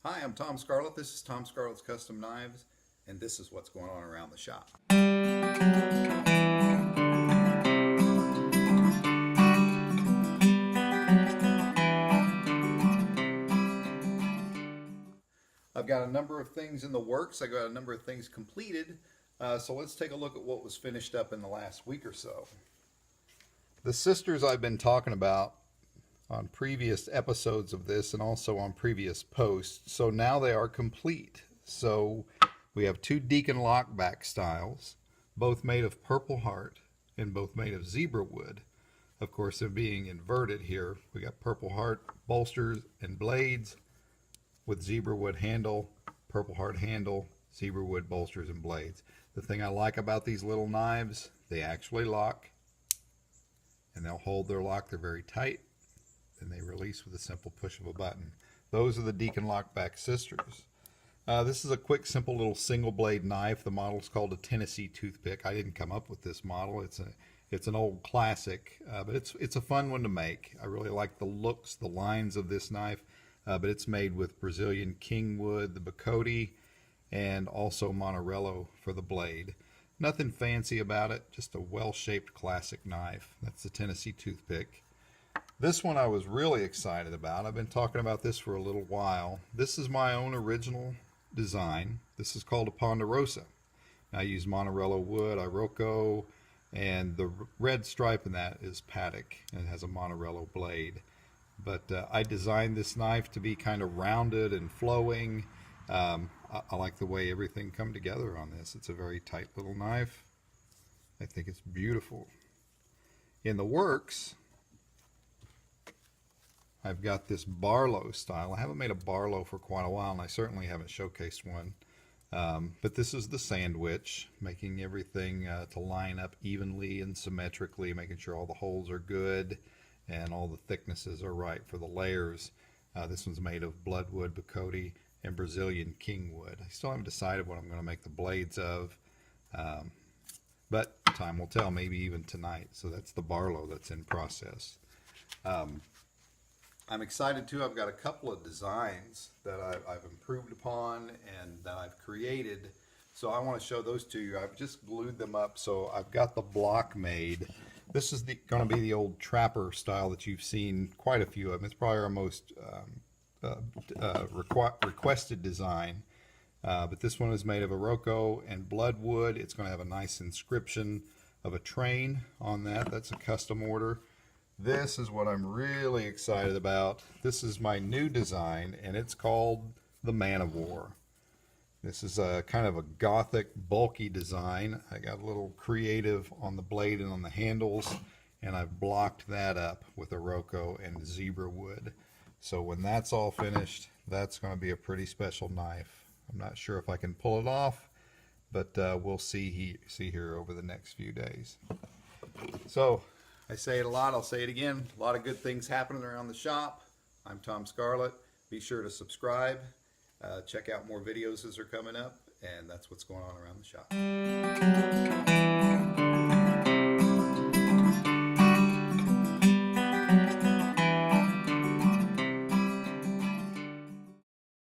Hi, I'm Tom Scarlett. This is Tom Scarlett's Custom Knives, and this is what's going on around the shop. I've got a number of things in the works. I got a number of things completed. So let's take a look at what was finished up in the last week or so. The sisters I've been talking about on previous episodes of this and also on previous posts. So now they are complete. So we have two Deacon lockback styles, both made of Purple Heart and both made of zebra wood. Of course, they're being inverted here. We got Purple Heart bolsters and blades with zebra wood handle, Purple Heart handle, zebra wood bolsters and blades. The thing I like about these little knives, they actually lock and they'll hold their lock. They're very tight and they release with a simple push of a button. Those are the Deacon lockback sisters. This is a quick, simple little single blade knife. The model is called a Tennessee toothpick. I didn't come up with this model. It's an old classic, but it's a fun one to make. I really like the looks, the lines of this knife, but it's made with Brazilian king wood, the Bacote, and also Monterello for the blade. Nothing fancy about it, just a well-shaped classic knife. That's the Tennessee toothpick. This one I was really excited about. I've been talking about this for a little while. This is my own original design. This is called a Ponderosa. I use Monterello wood, Iroko, and the red stripe in that is Paddock, and it has a Monterello blade. But I designed this knife to be kind of rounded and flowing. I like the way everything come together on this. It's a very tight little knife. I think it's beautiful. In the works, I've got this Barlow style. I haven't made a Barlow for quite a while, and I certainly haven't showcased one. But this is the sandwich, making everything to line up evenly and symmetrically, making sure all the holes are good and all the thicknesses are right for the layers. This one's made of bloodwood, Bacote, and Brazilian king wood. I still haven't decided what I'm going to make the blades of, but time will tell, maybe even tonight. So that's the Barlow that's in process. I'm excited too. I've got a couple of designs that I've improved upon and that I've created. So I want to show those to you. I've just glued them up. So I've got the block made. This is going to be the old trapper style that you've seen quite a few of them. It's probably our most requested design. But this one is made of Iroko and bloodwood. It's going to have a nice inscription of a train on that. That's a custom order. This is what I'm really excited about. This is my new design, and it's called the Man of War. This is a kind of a gothic, bulky design. I got a little creative on the blade and on the handles, and I've blocked that up with Iroko and zebra wood. So when that's all finished, that's going to be a pretty special knife. I'm not sure if I can pull it off, but we'll see here over the next few days. So I say it a lot, I'll say it again. A lot of good things happening around the shop. I'm Tom Scarlett. Be sure to subscribe. Check out more videos as they're coming up. And that's what's going on around the shop.